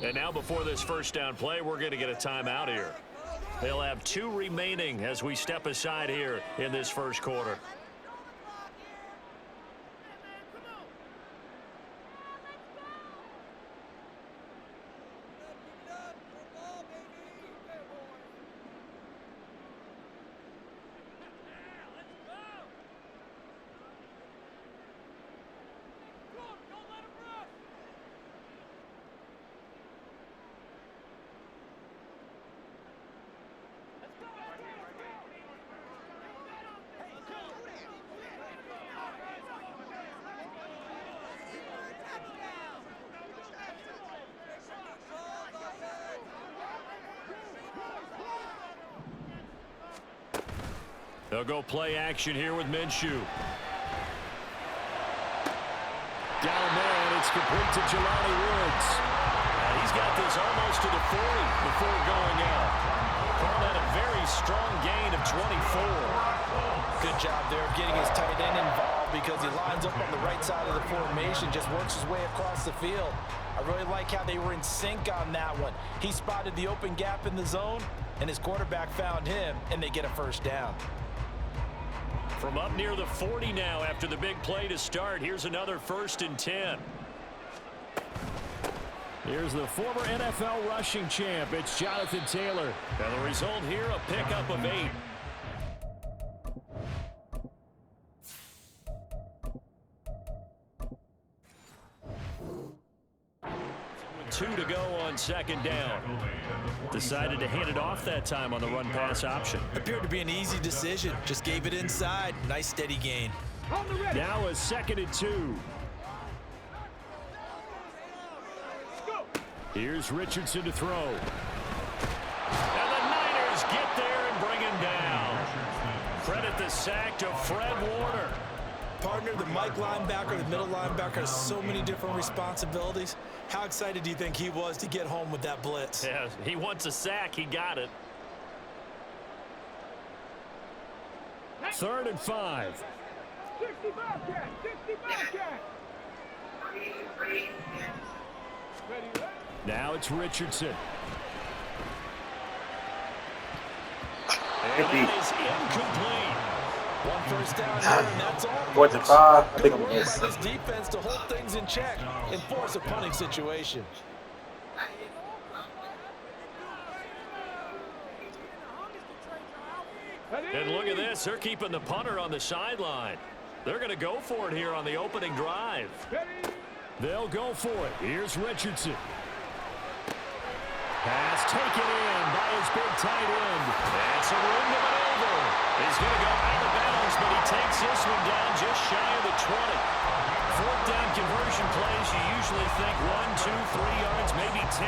And now before this first down play, we're going to get a timeout here. They'll have 2 remaining as we step aside here in this first quarter. They'll go play action here with Minshew. Down there, and it's complete to Jelani Woods. And he's got this almost to the 40 before going out. Call that a very strong gain of 24. Good job there of getting his tight end involved because he lines up on the right side of the formation, just works his way across the field. I really like how they were in sync on that one. He spotted the open gap in the zone, and his quarterback found him, and they get a first down. From up near the 40 now after the big play to start. Here's another 1st and 10. Here's the former NFL rushing champ. It's Jonathan Taylor. And the result here, a pickup of 8. Two to go on 2nd down. Decided to hand it off that time on the run-pass option. Appeared to be an easy decision. Just gave it inside. Nice steady gain. Now a 2nd and 2. Here's Richardson to throw. And the Niners get there and bring him down. Credit the sack to Fred Warner. Partner, the Mike linebacker, the middle linebacker has so many different responsibilities. How excited do you think he was to get home with that blitz? Yeah, he wants a sack. He got it. 3rd and 5. 65 catch, 65 catch. Now it's Richardson. And that is incomplete. 1 first down here, and that's all. 4th and 5. I think I'm Good gonna work miss. by this defense to hold things in check and force a punting situation. And look at this. They're keeping the punter on the sideline. They're going to go for it here on the opening drive. They'll go for it. Here's Richardson. Pass taken in by his big tight end. That's a room to maneuver. He's going to go out of bounds, but he takes this one down just shy of the 20. 4th down conversion plays, you usually think 1, 2, 3 yards, maybe 10.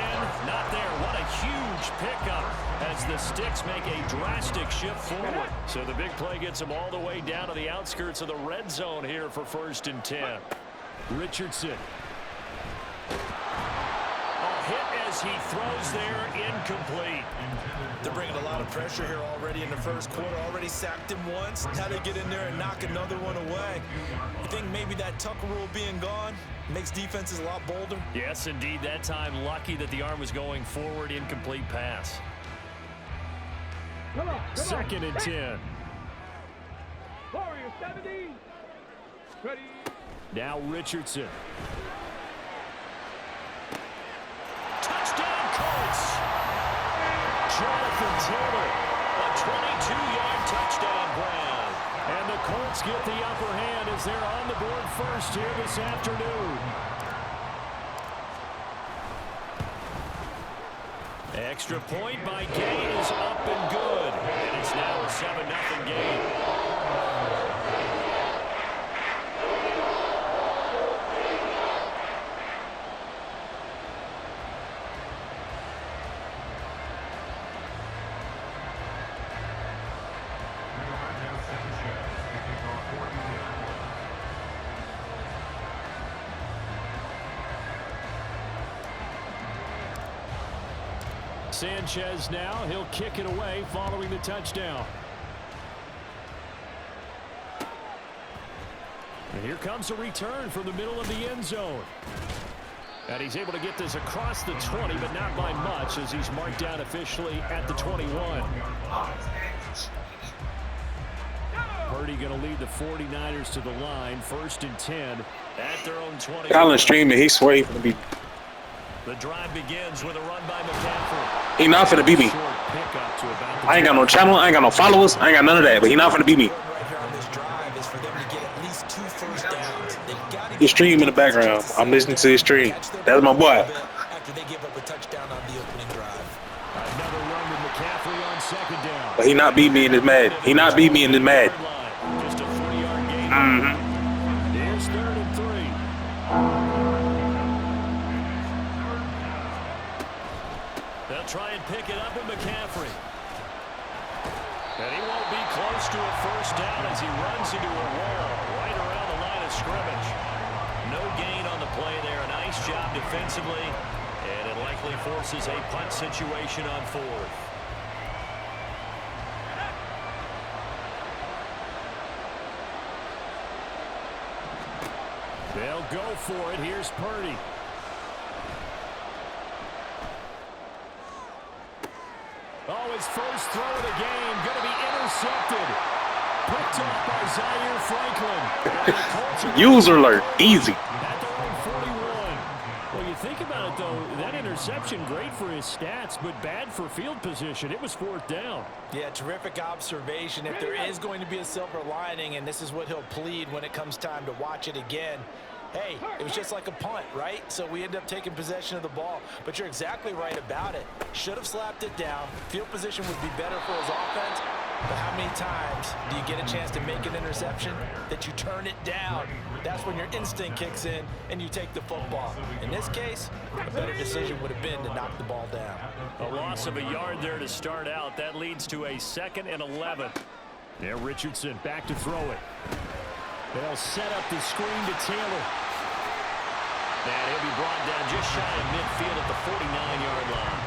Not there. What a huge pickup as the Sticks make a drastic shift forward. So the big play gets them all the way down to the outskirts of the red zone here for 1st and 10. Richardson. Hit as he throws there, incomplete. They're bringing a lot of pressure here already in the first quarter. Already sacked him once. Now they get in there and knock another one away. You think maybe that Tucker rule being gone makes defenses a lot bolder? Yes, indeed. That time, lucky that the arm was going forward, incomplete pass. 2nd and 10. Warrior 70. Ready. Now Richardson. Touchdown, Colts. Jonathan Taylor, a 22-yard touchdown grab. And the Colts get the upper hand as they're on the board first here this afternoon. Extra point by Gay is up and good. And it's now a 7-0 game. Sanchez now. He'll kick it away following the touchdown. And here comes a return from the middle of the end zone. And he's able to get this across the 20, but not by much, as he's marked down officially at the 21. Purdy going to lead the 49ers to the line. 1st and 10 at their own 20. Colin streaming. He swear he's going to be. The drive begins with a run by McCaffrey. He not finna beat me. I ain't got no channel. I ain't got no followers. I ain't got none of that. But he not finna beat me. Right here on this drive is for them to get at least 2 first downs. They've got to His stream in the background. I'm listening to his stream. That's my boy. after they give up a touchdown on the opening drive. Another run with McCaffrey on 2nd down. But he not beat me in this mad. He not beat me in this mad. Just a 3-yard gain. Here's 3rd and 3. They'll try and pick it up with McCaffrey. And he won't be close to a first down as he runs into a wall right around the line of scrimmage. No gain on the play there. A nice job defensively. And it likely forces a punt situation on 4th. They'll go for it. Here's Purdy. Oh, his first throw of the game going to be intercepted. Picked off by Zaire Franklin. User alert. Easy. At their own 41. Well, you think about it, though, that interception, great for his stats, but bad for field position. It was 4th down. Yeah, terrific observation. If there is going to be a silver lining, and this is what he'll plead when it comes time to watch it again, hey, it was just like a punt, right? So we end up taking possession of the ball. But you're exactly right about it. Should have slapped it down. Field position would be better for his offense. But how many times do you get a chance to make an interception that you turn it down? That's when your instinct kicks in and you take the football. In this case, a better decision would have been to knock the ball down. A loss of a yard there to start out. That leads to a 2nd and 11. Now Richardson back to throw it. They'll set up the screen to Taylor. And he'll be brought down just shy of midfield at the 49-yard line.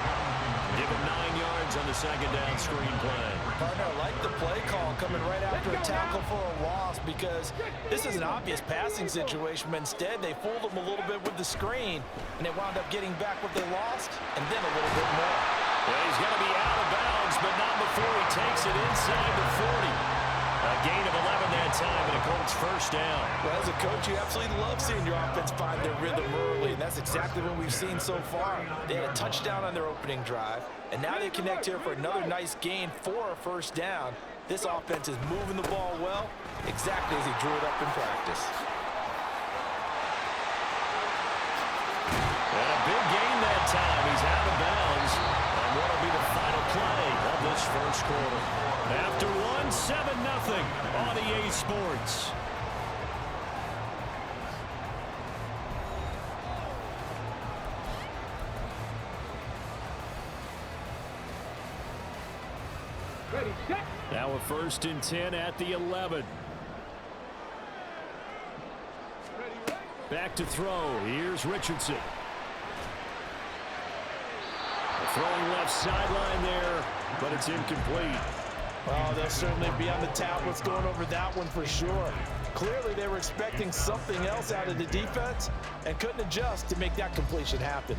Give him 9 yards on the 2nd down screen play. Partner, I like the play call coming right after a tackle for a loss, because this is an obvious passing situation, but instead they fooled him a little bit with the screen, and they wound up getting back what they lost, and then a little bit more. Well, he's going to be out of bounds, but not before he takes it inside the 40. A gain of 11 that time, and a Colts first down. Well, as a coach, you absolutely love seeing your offense find their rhythm early, and that's exactly what we've seen so far. They had a touchdown on their opening drive, and now they connect here for another nice gain for a first down. This offense is moving the ball well, exactly as he drew it up in practice. And a big gain that time. He's out of bounds. And what will be the final play of this first quarter? After one, 7-0 on EA Sports. Ready, set. Now a 1st and 10 at the 11. Back to throw. Here's Richardson. Throwing left sideline there, but it's incomplete. Well, they'll certainly be on the tablets going over that one for sure. Clearly, they were expecting something else out of the defense and couldn't adjust to make that completion happen.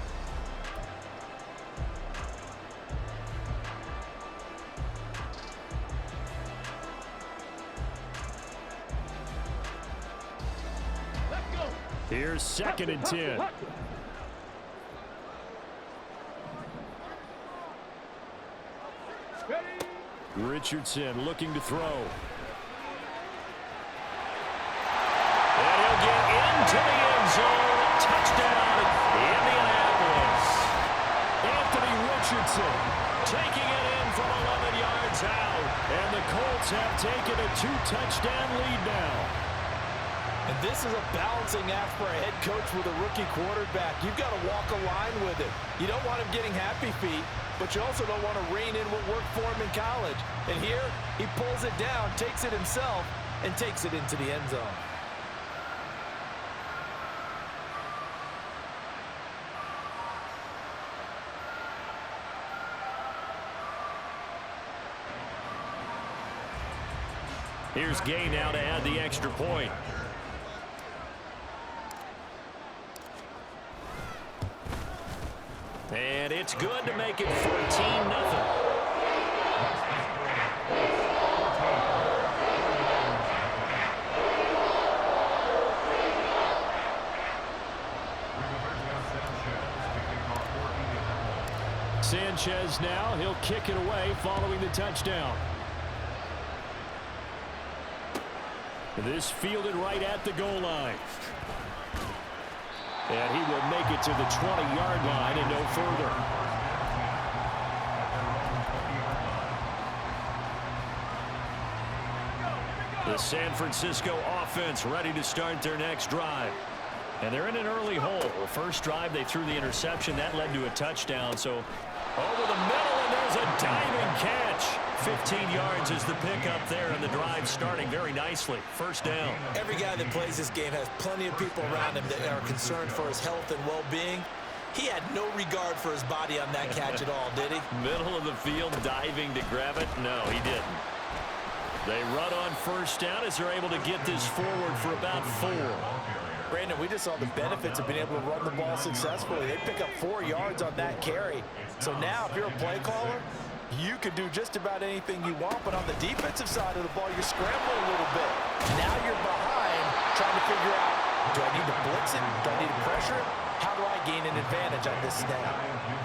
Here's 2nd and 10. Richardson looking to throw. And he'll get into the end zone. Touchdown, Indianapolis. Anthony Richardson taking it in from 11 yards out. And the Colts have taken a 2-touchdown lead now. And this is a balancing act for a head coach with a rookie quarterback. You've got to walk a line with him. You don't want him getting happy feet, but you also don't want to rein in what worked for him in college. And here, he pulls it down, takes it himself, and takes it into the end zone. Here's Gay now to add the extra point. And it's good to make it 14-0. Sanchez now, he'll kick it away following the touchdown. This fielded right at the goal line. And he will make it to the 20-yard line and no further. The San Francisco offense ready to start their next drive. And they're in an early hole. First drive, they threw the interception. That led to a touchdown. So over the middle, and there's a diving catch. 15 yards is the pickup there, and the drive starting very nicely. First down. Every guy that plays this game has plenty of people around him that are concerned for his health and well-being. He had no regard for his body on that catch at all, did he? Middle of the field, diving to grab it. No, he didn't. They run on first down as they're able to get this forward for about 4. Brandon, we just saw the benefits of being able to run the ball successfully. They pick up 4 yards on that carry. So now, if you're a play caller, you can do just about anything you want, but on the defensive side of the ball, you're scrambling a little bit. Now you're behind, trying to figure out, do I need to blitz it? Do I need to pressure it? How do I gain an advantage on this snap?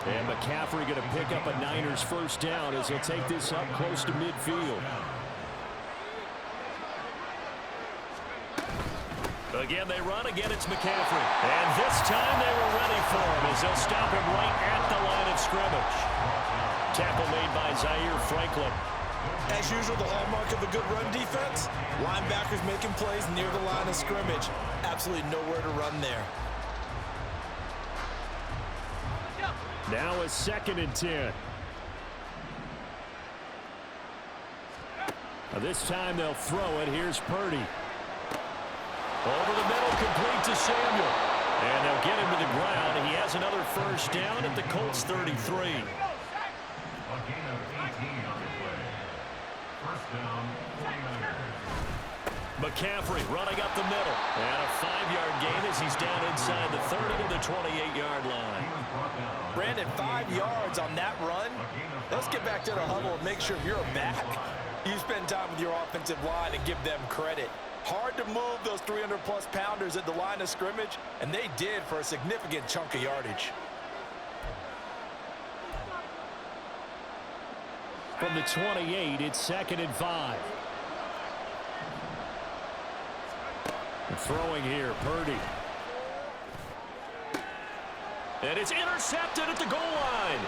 And McCaffrey going to pick up a Niners first down as he'll take this up close to midfield. Again, they run. Again, it's McCaffrey. And this time they were ready for him as they'll stop him right at the line of scrimmage. Tackle made by Zaire Franklin. As usual, the hallmark of a good run defense, linebackers making plays near the line of scrimmage. Absolutely nowhere to run there. Now a 2nd and 10. This time they'll throw it. Here's Purdy. Over the middle, complete to Samuel. And they'll get him to the ground. He has another first down at the Colts 33. McCaffrey running up the middle. And a 5-yard gain as he's down inside the 30 to the 28-yard line. Brandon, 5 yards on that run. Let's get back to the huddle and make sure you're back. You spend time with your offensive line and give them credit. Hard to move those 300-plus pounders at the line of scrimmage, and they did for a significant chunk of yardage. From the 28, it's 2nd and 5. And throwing here, Purdy. And it's intercepted at the goal line.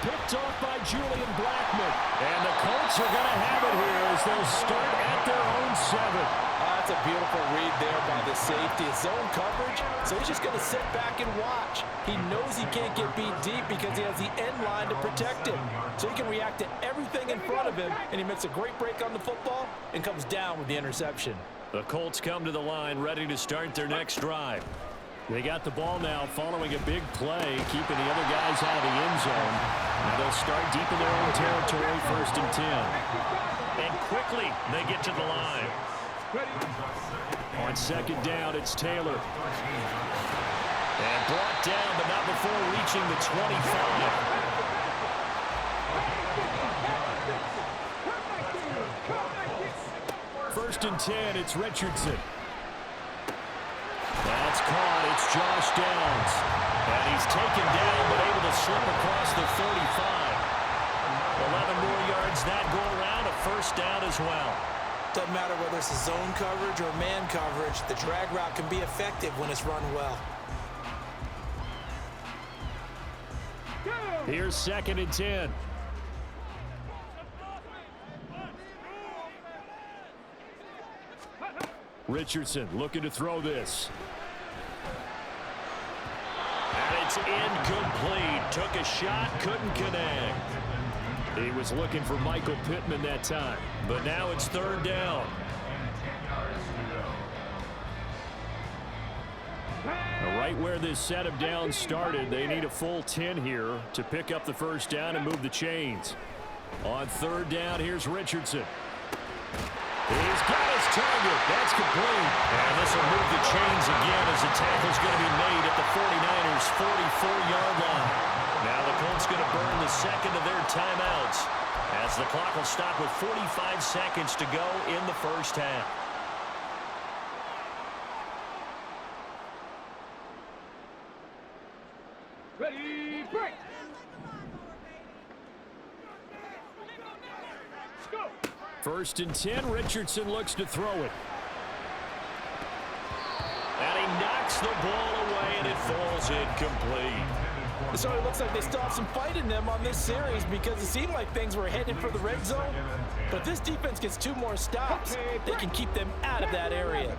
Picked off by Julian Blackmon. And the Colts are going to have it here as they'll start at their own 7. That's a beautiful read there by the safety. Zone coverage, so he's just going to sit back and watch. He knows he can't get beat deep because he has the end line to protect him. So he can react to everything in front of him, and he makes a great break on the football and comes down with the interception. The Colts come to the line ready to start their next drive. They got the ball now following a big play, keeping the other guys out of the end zone. Now they'll start deep in their own territory, 1st and 10. And quickly they get to the line. On 2nd down, it's Taylor. And brought down, but not before reaching the 25. 1st and 10, it's Richardson. That's caught. It's Josh Downs. And he's taken down, but able to slip across the 35. 11 more yards that go around, a first down as well. Doesn't matter whether it's a zone coverage or man coverage, the drag route can be effective when it's run well. Here's 2nd and 10. Richardson looking to throw this. And it's incomplete. Took a shot, couldn't connect. He was looking for Michael Pittman that time. But now it's 3rd down. Right where this set of downs started, they need a full 10 here to pick up the first down and move the chains. On 3rd down, here's Richardson. He's got his target. That's complete. And this will move the chains again as the tackle's going to be made at the 49ers' 44-yard line. Now the Colts going to burn the second of their timeouts as the clock will stop with 45 seconds to go in the first half. Ready, break. Go. 1st and 10. Richardson looks to throw it. And he knocks the ball away, and it falls incomplete. So it looks like they still have some fight in them on this series because it seemed like things were headed for the red zone. But this defense gets 2 more stops. They can keep them out of that area.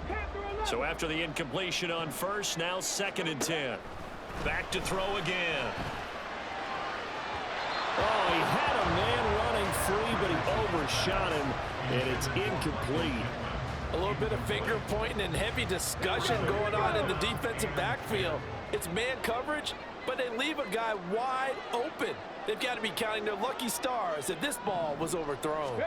So after the incompletion on first, now 2nd and 10. Back to throw again. Oh, he had a man running free, but he overshot him, and it's incomplete. A little bit of finger pointing and heavy discussion going on in the defensive backfield. It's man coverage, but they leave a guy wide open. They've got to be counting their lucky stars that this ball was overthrown.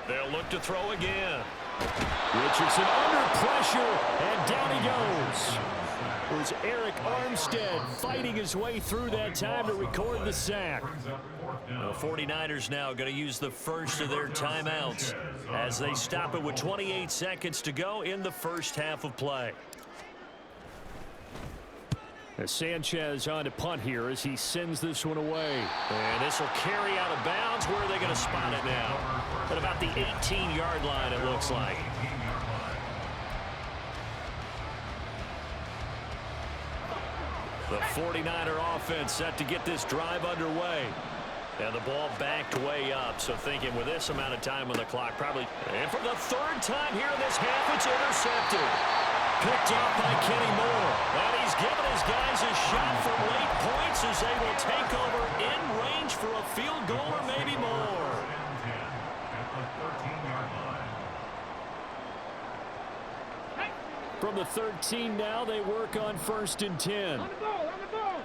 They'll look to throw again. Richardson under pressure, and down he goes. It was Eric Armstead fighting his way through that time to record the sack. The 49ers now going to use the first of their timeouts as they stop it with 28 seconds to go in the first half of play. As Sanchez on to punt here as he sends this one away. And this will carry out of bounds. Where are they going to spot it now? At about the 18-yard line, it looks like. The 49er offense set to get this drive underway. And the ball backed way up, so thinking with this amount of time on the clock, probably. And for the 3rd time here in this half, it's intercepted. Picked off by Kenny Moore. And he's given his guys a shot for late points as they will take over in range for a field goal or maybe more. From the 13 now, they work on 1st and 10. On the ball, on the ball.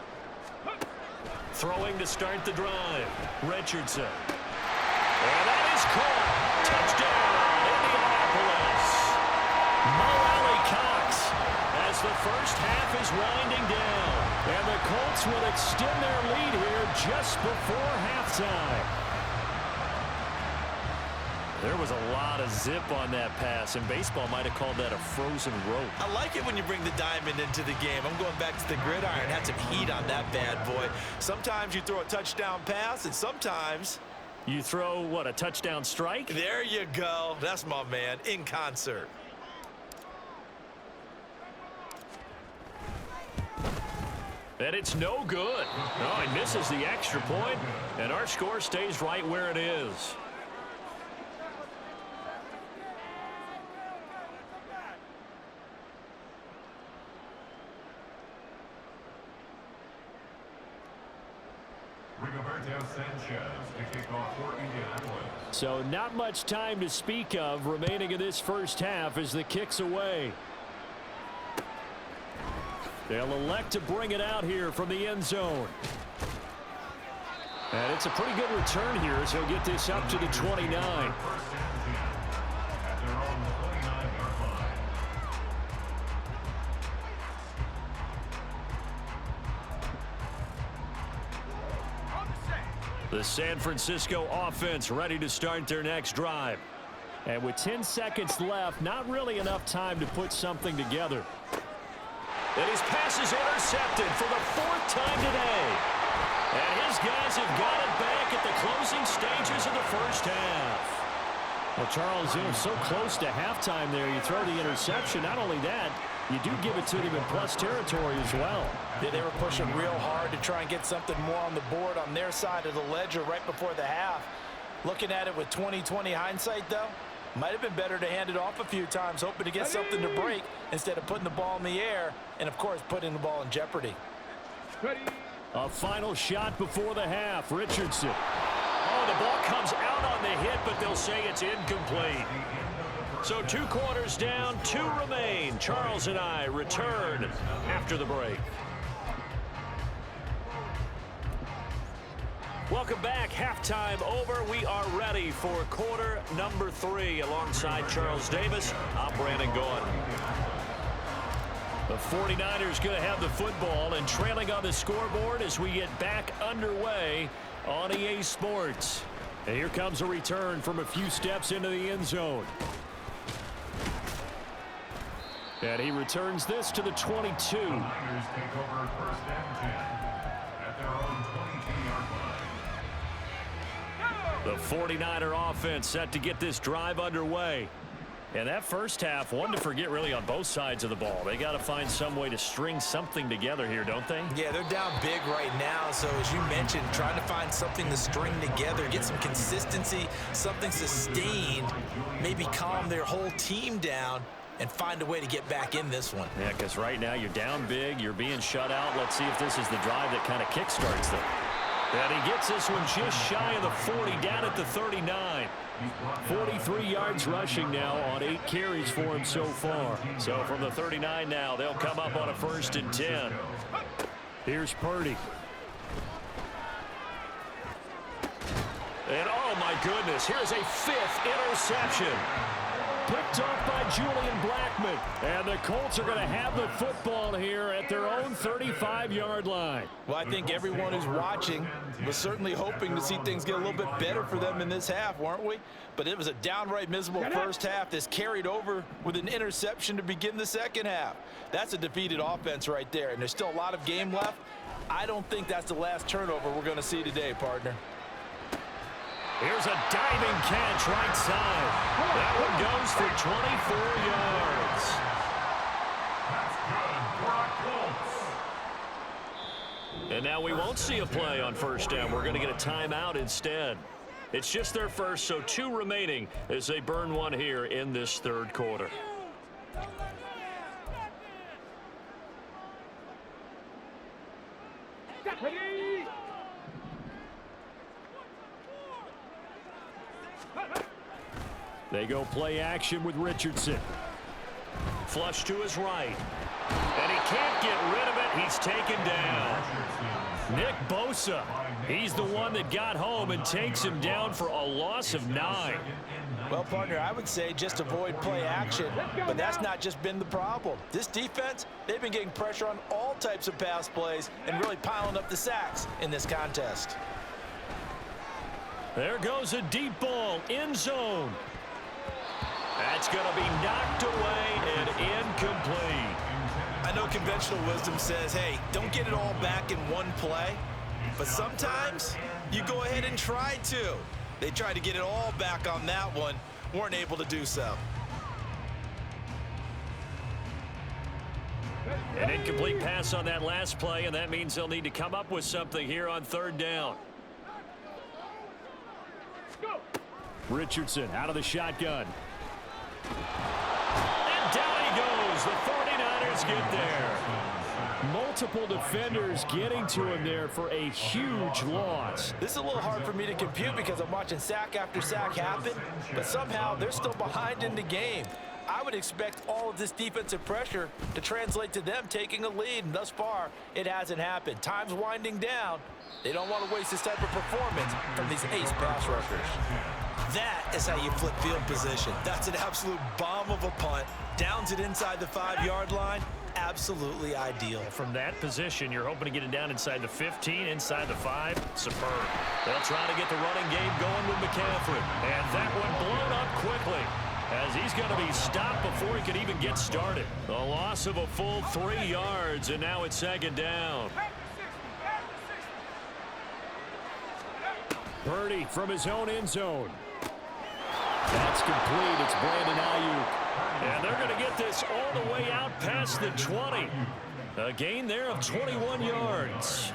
Throwing to start the drive. Richardson. And that is caught. Touchdown, Indianapolis. Mo Alley-Cox as the first half is winding down. And the Colts will extend their lead here just before halftime. There was a lot of zip on that pass, and baseball might have called that a frozen rope. I like it when you bring the diamond into the game. I'm going back to the gridiron. Had some heat on that bad boy. Sometimes you throw a touchdown pass, and sometimes you throw, what, a touchdown strike? There you go. That's my man, in concert. And it's no good. Oh, he misses the extra point, and our score stays right where it is. So not much time to speak of remaining in this first half as the kick's away. They'll elect to bring it out here from the end zone. And it's a pretty good return here as he'll get this up to the 29. The San Francisco offense ready to start their next drive. And with 10 seconds left, not really enough time to put something together. And his pass is intercepted for the 4th time today. And his guys have got it back at the closing stages of the first half. Well, Charles, you know, so close to halftime there. You throw the interception. Not only that, you do give it to them in plus territory as well. Yeah, they were pushing real hard to try and get something more on the board on their side of the ledger right before the half. Looking at it with 20/20 hindsight, though, might have been better to hand it off a few times, hoping to get something to break instead of putting the ball in the air and, of course, putting the ball in jeopardy. Ready. A final shot before the half. Richardson. Oh, the ball comes out on the hit, but they'll say it's incomplete. So 2 quarters down, 2 remain. Charles and I return after the break. Welcome back. Halftime over. We are ready for quarter number 3. Alongside Charles Davis, I'm Brandon Gaudin. The 49ers going to have the football and trailing on the scoreboard as we get back underway on EA Sports. And here comes a return from a few steps into the end zone. And he returns this to the 22. Niners take over first and 10 at their own 22-yard line. The 49er offense set to get this drive underway. And that first half, one to forget really on both sides of the ball. They got to find some way to string something together here, don't they? Yeah, they're down big right now. So as you mentioned, trying to find something to string together, get some consistency, something sustained, maybe calm their whole team down and find a way to get back in this one. Yeah, because right now you're down big, you're being shut out. Let's see if this is the drive that kind of kickstarts them. And he gets this one just shy of the 40, down at the 39. 43 yards rushing now on 8 carries for him so far. So from the 39 now, they'll come up on a 1st and 10. Here's Purdy. And oh my goodness, here's a 5th interception. Picked off by Julian Blackmon. And the Colts are going to have the football here at their own 35-yard line. Well, I think everyone who's watching was certainly hoping to see things get a little bit better for them in this half, weren't we? But it was a downright miserable first half. This carried over with an interception to begin the second half. That's a defeated offense right there, and there's still a lot of game left. I don't think that's the last turnover we're going to see today, partner. Here's a diving catch right side. That one goes for 24 yards. That's good for our Colts. And now we won't see a play on first down. We're going to get a timeout instead. It's just their first, so 2 remaining as they burn one here in this 3rd quarter. Ready. They go play action with Richardson. Flush to his right. And he can't get rid of it. He's taken down. Nick Bosa. He's the one that got home and takes him down for a loss of 9. Well, partner, I would say just avoid play action, but that's not just been the problem. This defense, they've been getting pressure on all types of pass plays and really piling up the sacks in this contest. There goes a deep ball, end zone. That's going to be knocked away and incomplete. I know conventional wisdom says, hey, don't get it all back in one play, but sometimes you go ahead and try to. They tried to get it all back on that one, weren't able to do so. An incomplete pass on that last play, and that means they'll need to come up with something here on 3rd down. Richardson out of the shotgun. And down he goes. The 49ers get there. Multiple defenders getting to him there for a huge loss. This is a little hard for me to compute because I'm watching sack after sack happen, but somehow they're still behind in the game. I would expect all of this defensive pressure to translate to them taking a lead, and thus far, it hasn't happened. Time's winding down. They don't want to waste this type of performance from these ace pass rushers. That is how you flip field position. That's an absolute bomb of a punt. Downs it inside the 5-yard line. Absolutely ideal. From that position, you're hoping to get it down inside the 15, inside the 5. Superb. They'll try to get the running game going with McCaffrey. And that one blown up quickly, as he's going to be stopped before he can even get started. A loss of a full 3 yards, and now it's 2nd down. Purdy from his own end zone. That's complete. It's Brandon Ayuk. And they're going to get this all the way out past the 20. A gain there of 21 yards.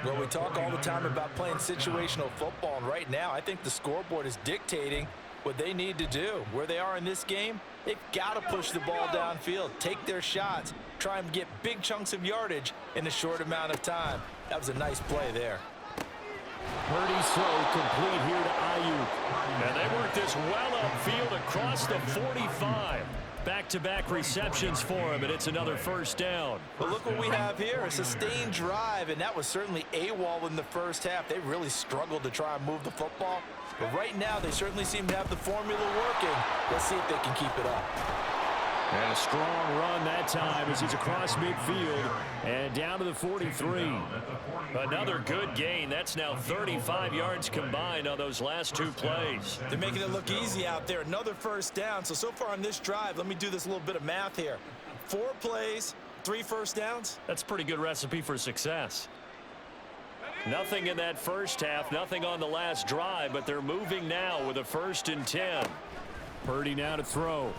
Well, we talk all the time about playing situational football, and right now I think the scoreboard is dictating what they need to do. Where they are in this game, they've got to push the ball downfield, take their shots, try and get big chunks of yardage in a short amount of time. That was a nice play there. Purdy's throw complete here to Ayuk. And they work this well upfield across the 45. Back-to-back receptions for him, and it's another first down. But look what we have here, a sustained drive, and that was certainly AWOL in the first half. They really struggled to try and move the football. But right now, they certainly seem to have the formula working. Let's see if they can keep it up. And a strong run that time as he's across midfield and down to the 43. Another good gain. That's now 35 yards combined on those last two plays. They're making it look easy out there. Another first down. So far on this drive, let me do this little bit of math here. 4 plays, 3 first downs. That's a pretty good recipe for success. Nothing in that first half, nothing on the last drive, but they're moving now with a 1st and 10. Purdy now to throw.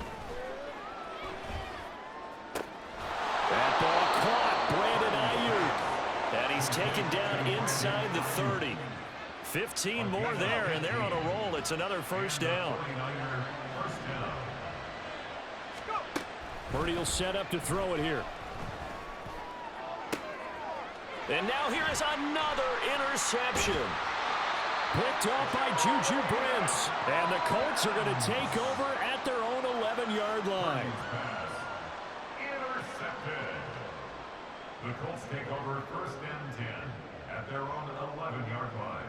That ball caught. Brandon Ayuk. And he's taken down inside the 30. 15 more there, and they're on a roll. It's another first down. Purdy will set up to throw it here. And now here is another interception. Picked off by Juju Brents. And the Colts are going to take over at their own 11-yard line. Intercepted. The Colts take over 1st and 10 at their own 11-yard line.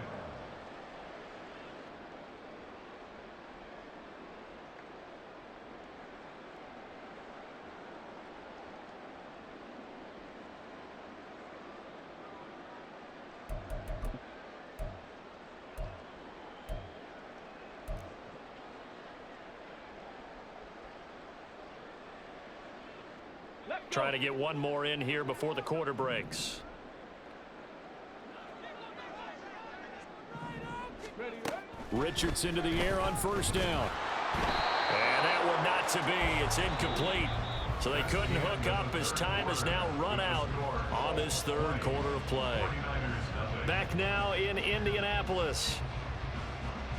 Trying to get one more in here before the quarter breaks. Richardson to the air on 1st down. And that one not to be. It's incomplete. So they couldn't hook up as time has now run out on this 3rd quarter of play. Back now in Indianapolis.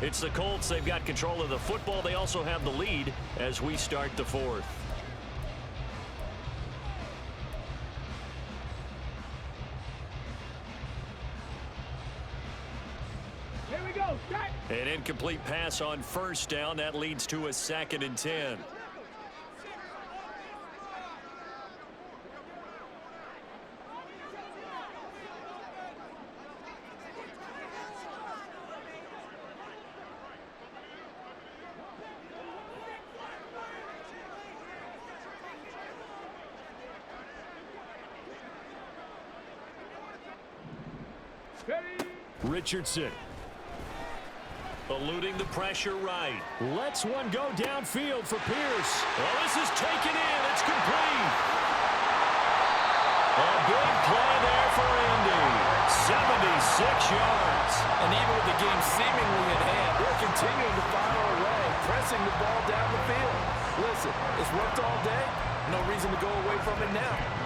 It's the Colts. They've got control of the football. They also have the lead as we start the 4th. An incomplete pass on 1st down. That leads to a 2nd and 10. Richardson. Eluding the pressure right. Lets one go downfield for Pierce. Well, this is taken in. It's complete. A big play there for Indy. 76 yards. And even with the game seemingly in hand, they're continuing to fire away, pressing the ball down the field. Listen, it's worked all day. No reason to go away from it now.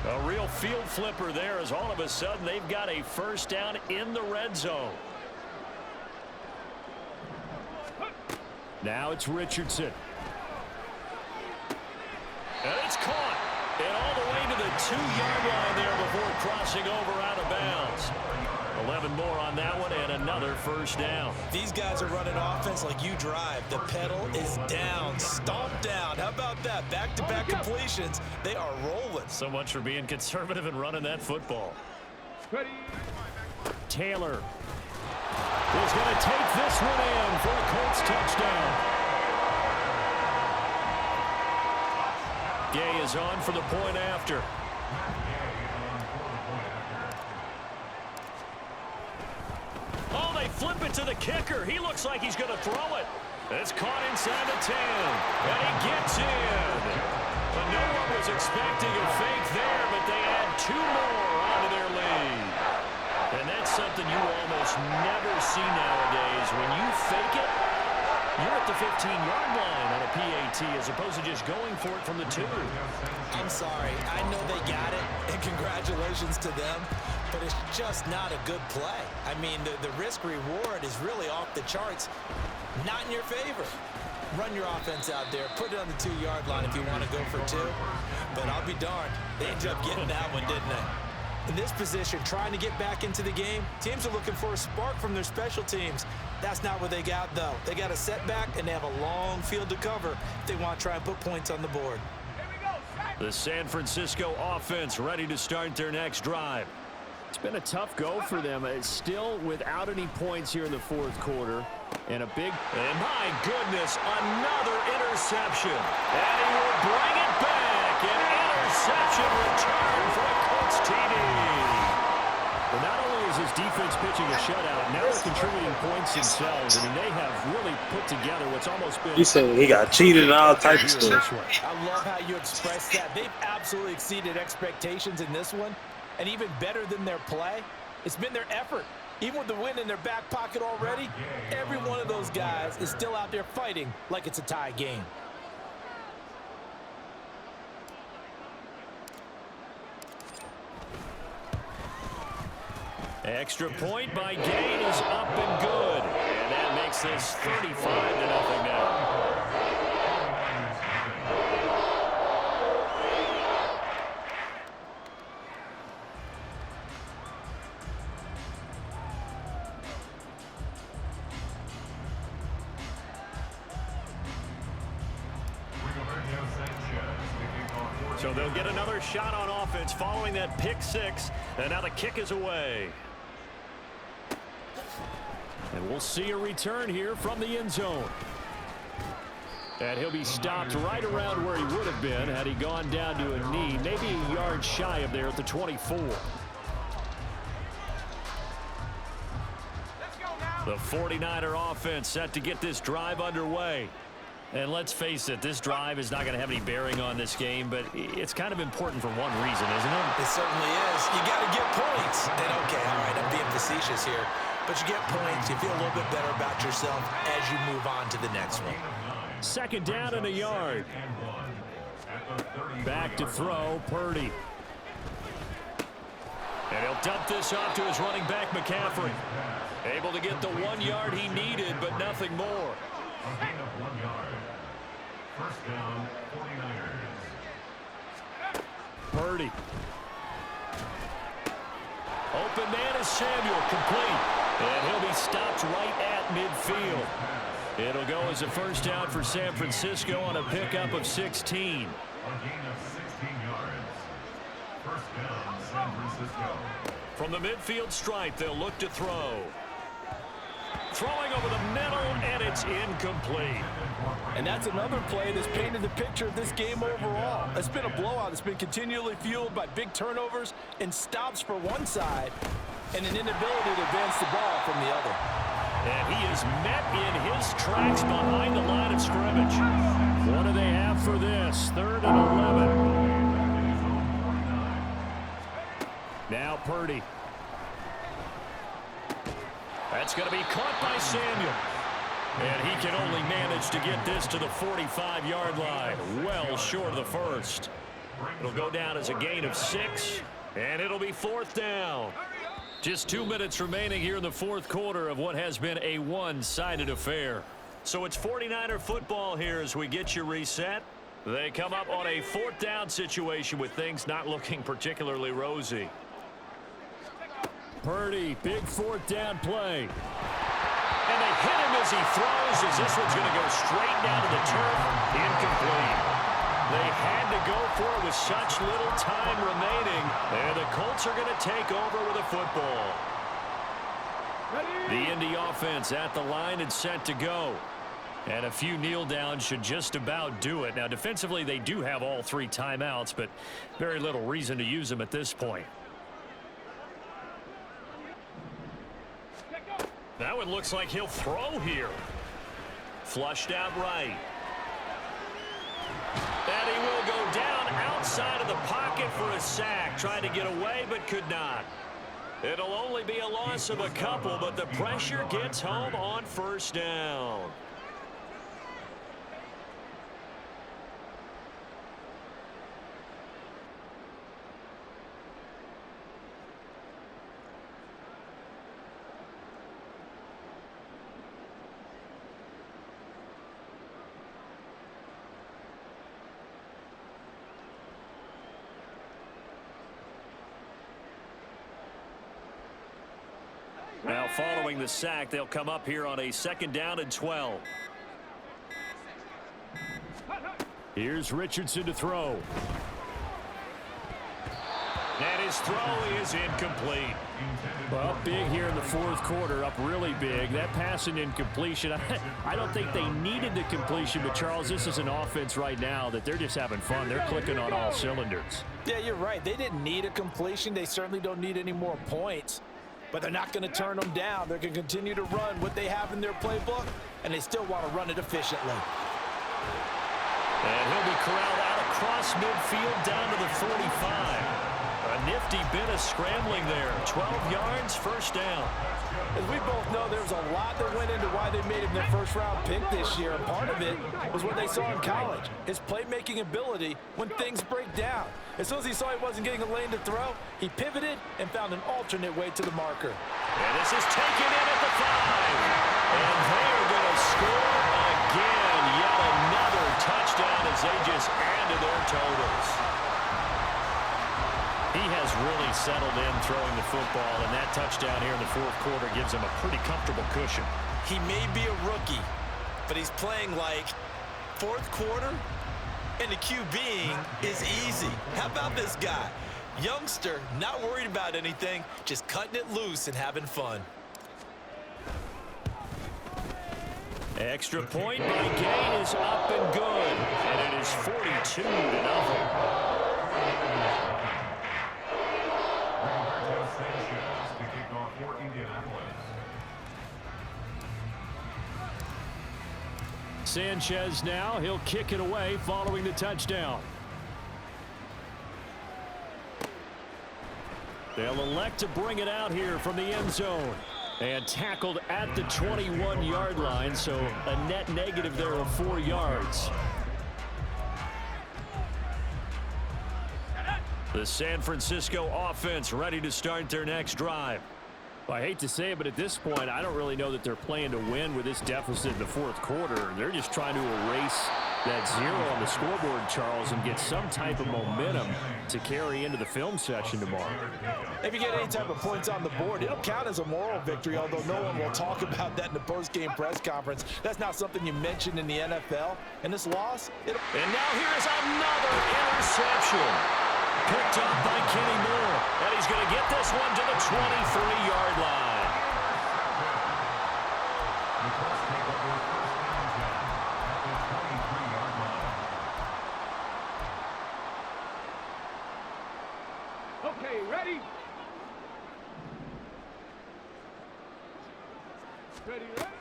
A real field flipper there as all of a sudden they've got a 1st down in the red zone. Now it's Richardson. And it's caught. And all the way to the 2-yard line there before crossing over out of bounds. 11 more on that one and another 1st down. These guys are running offense like you drive. The pedal is down, stomped down. How about that? Back-to-back completions. They are rolling. So much for being conservative and running that football. Taylor is going to take this one in for a Colts touchdown. Gay is on for the point after. Oh, they flip it to the kicker. He looks like he's going to throw it. It's caught inside the 10. And he gets in. But no one was expecting a fake there, but they add 2 more onto their lead. And that's something you almost never see nowadays. When you fake it, You're at the 15-yard line on a PAT as opposed to just going for it from the 2. I'm sorry. I know they got it, and congratulations to them, but it's just not a good play. I mean, the risk-reward is really off the charts. Not in your favor. Run your offense out there. Put it on the 2-yard line if you want to go for 2. But I'll be darned. They ended up getting that one, didn't they? In this position, trying to get back into the game, teams are looking for a spark from their special teams. That's not what they got, though. They got a setback, and they have a long field to cover if they want to try and put points on the board. The San Francisco offense ready to start their next drive. It's been a tough go for them. It's still without any points here in the fourth quarter. And a big... And my goodness, another interception. And he will bring it back. An interception return for a Colts TD. Well, not only is his defense pitching a shutout, now they're contributing points themselves. I mean, they have really put together what's almost been... He said he got cheated and all types of stuff. I love how you express that. They've absolutely exceeded expectations in this one. And even better than their play, it's been their effort. Even with the win in their back pocket already, every one of those guys is still out there fighting like it's a tie game. Extra point by Gain is up and good. And that makes this 35-0 now. So they'll get another shot on offense following that pick 6. And now the kick is away. And we'll see a return here from the end zone. And he'll be stopped right around where he would have been had he gone down to a knee, maybe a yard shy of there at the 24. The 49er offense set to get this drive underway. And let's face it, this drive is not going to have any bearing on this game, but it's kind of important for one reason, isn't it? It certainly is. You got to get points. And okay, all right, I'm being facetious here. But you get points, you feel a little bit better about yourself as you move on to the next one. Second down and a yard. Back to throw, Purdy. And he'll dump this off to his running back, McCaffrey. Able to get the 1 yard he needed, but nothing more. A gain of 1 yard. First down, 49ers. Purdy. Open man is Samuel, complete. And he'll be stopped right at midfield. It'll go as a first down for San Francisco on a pickup of 16. A gain of 16 yards. First down, San Francisco. From the midfield stripe, they'll look to throw. Throwing over the middle, and it's incomplete. And that's another play that's painted the picture of this game overall. It's been a blowout. It's been continually fueled by big turnovers and stops for one side and an inability to advance the ball from the other. And he is met in his tracks behind the line of scrimmage. What do they have for this? 3rd and 11. Now Purdy. That's going to be caught by Samuel. And he can only manage to get this to the 45-yard line. Well short of the first. It'll go down as a gain of 6. And it'll be 4th down. Just 2 minutes remaining here in the fourth quarter of what has been a one-sided affair. So it's 49er football here as we get you reset. They come up on a 4th down situation with things not looking particularly rosy. Purdy, big 4th down play. And they hit him as he throws, as this one's going to go straight down to the turf. Incomplete. They had to go for it with such little time remaining. And the Colts are going to take over with a football. The Indy offense at the line and set to go. And a few kneel downs should just about do it. Now, defensively, they do have all 3 timeouts, but very little reason to use them at this point. That one looks like he'll throw here. Flushed out right. And he will go down outside of the pocket for a sack. Tried to get away, but could not. It'll only be a loss of a couple, but the pressure gets home on 1st down. following the sack. They'll come up here on a 2nd down and 12. Here's Richardson to throw. And his throw is incomplete. Well, big here in the 4th quarter, up really big. That pass and incompletion, I don't think they needed the completion, but Charles, this is an offense right now that they're just having fun. They're clicking on all cylinders. Yeah, you're right. They didn't need a completion. They certainly don't need any more points, but they're not going to turn them down. They're going to continue to run what they have in their playbook, and they still want to run it efficiently. And he'll be corralled out across midfield down to the 45. A nifty bit of scrambling there. 12 yards, 1st down. As we both know, there's a lot that went into why they made him their 1st-round pick this year. And part of it was what they saw in college, his playmaking ability when things break down. As soon as he saw he wasn't getting a lane to throw, he pivoted and found an alternate way to the marker. And this is taken in at the 5. And they're going to score again. Yet another touchdown as they just add to their totals. He has really settled in throwing the football, and that touchdown here in the 4th quarter gives him a pretty comfortable cushion. He may be a rookie, but he's playing like 4th quarter, and the QBing is easy. How about this guy? Youngster, not worried about anything, just cutting it loose and having fun. Extra point by Gay is up and good, and it is 42-0. Sanchez now, he'll kick it away following the touchdown. They'll elect to bring it out here from the end zone. And tackled at the 21-yard line, so a net negative there of 4 yards. The San Francisco offense ready to start their next drive. Well, I hate to say it, but at this point, I don't really know that they're playing to win with this deficit in the 4th quarter. They're just trying to erase that 0 on the scoreboard, Charles, and get some type of momentum to carry into the film session tomorrow. If you get any type of points on the board, it'll count as a moral victory, although no one will talk about that in the post-game press conference. That's not something you mentioned in the NFL. And this loss, And now here is another interception. Picked up by Kenny Moore. And he's going to get this one to the 23-yard line. Okay, ready? Ready, ready?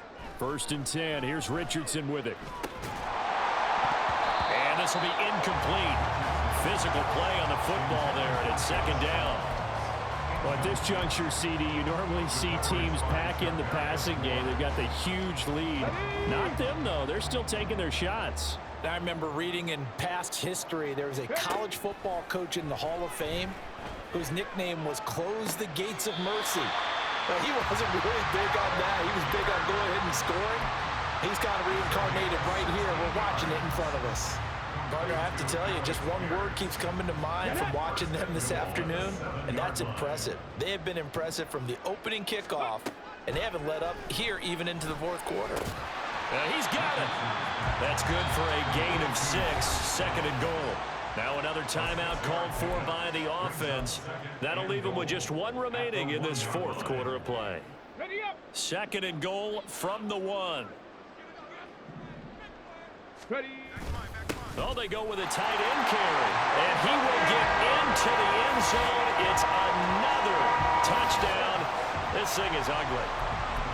1st and 10. Here's Richardson with it. And this will be incomplete. Physical play on the football there, and it's 2nd down. Well, at this juncture, CD, you normally see teams pack in the passing game. They've got the huge lead. Not them, though. They're still taking their shots. I remember reading in past history, there was a college football coach in the Hall of Fame whose nickname was Close the Gates of Mercy. Well, he wasn't really big on that. He was big on going ahead and scoring. He's kind of reincarnated right here. We're watching it in front of us. Partner, I have to tell you, just one word keeps coming to mind from watching them this afternoon, and that's impressive. They have been impressive from the opening kickoff, and they haven't let up here even into the 4th quarter. He's got it. That's good for a gain of 6, 2nd and goal. Now another timeout called for by the offense. That'll leave them with just 1 remaining in this 4th quarter of play. Ready up. 2nd and goal from the 1. Ready. Oh, they go with a tight end carry. And he will get into the end zone. It's another touchdown. This thing is ugly.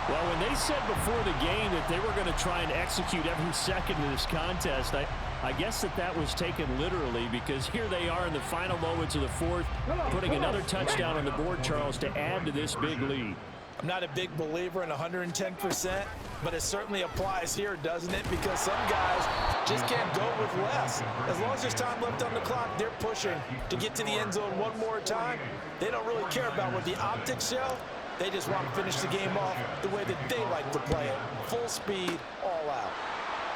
Well, when they said before the game that they were going to try and execute every second of this contest, I guess that was taken literally, because here they are in the final moments of the 4th, putting another touchdown on the board, Charles, to add to this big lead. I'm not a big believer in 110%, but it certainly applies here, doesn't it? Because some guys just can't go with less. As long as there's time left on the clock, they're pushing to get to the end zone one more time. They don't really care about what the optics show. They just want to finish the game off the way that they like to play it. Full speed, all out.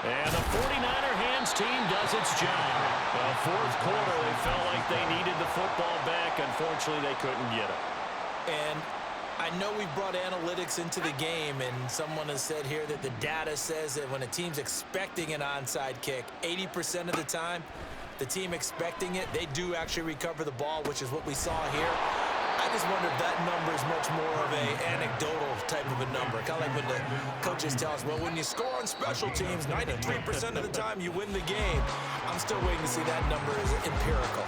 And the 49er hands team does its job. The 4th quarter, they felt like they needed the football back. Unfortunately, they couldn't get it. And I know we've brought analytics into the game, and someone has said here that the data says that when a team's expecting an onside kick, 80% of the time, the team expecting it, they do actually recover the ball, which is what we saw here. I just wonder if that number is much more of a anecdotal type of a number. Kind of like when the coaches tell us, well, when you score on special teams, 93% of the time you win the game. I'm still waiting to see that number is empirical.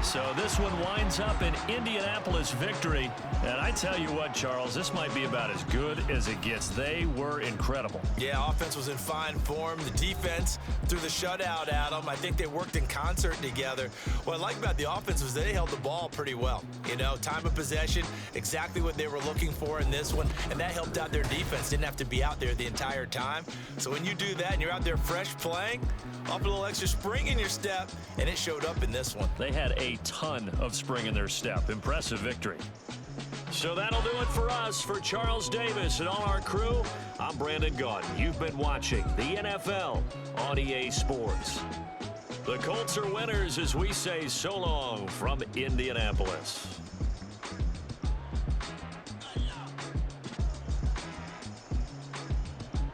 So this one winds up an Indianapolis victory. And I tell you what, Charles, this might be about as good as it gets. They were incredible. Yeah, offense was in fine form. The defense threw the shutout at them. I think they worked in concert together. What I like about the offense was they held the ball pretty well. You know, time of possession, exactly what they were looking for in this one, and that helped out their defense. Didn't have to be out there the entire time. So when you do that and you're out there fresh playing, off a little extra spring in your step, and it showed up in this one. They had a ton of spring in their step. Impressive victory. So that'll do it for us. For Charles Davis and all our crew, I'm Brandon Gaudin. You've been watching the NFL on EA Sports. The Colts are winners as we say so long from Indianapolis.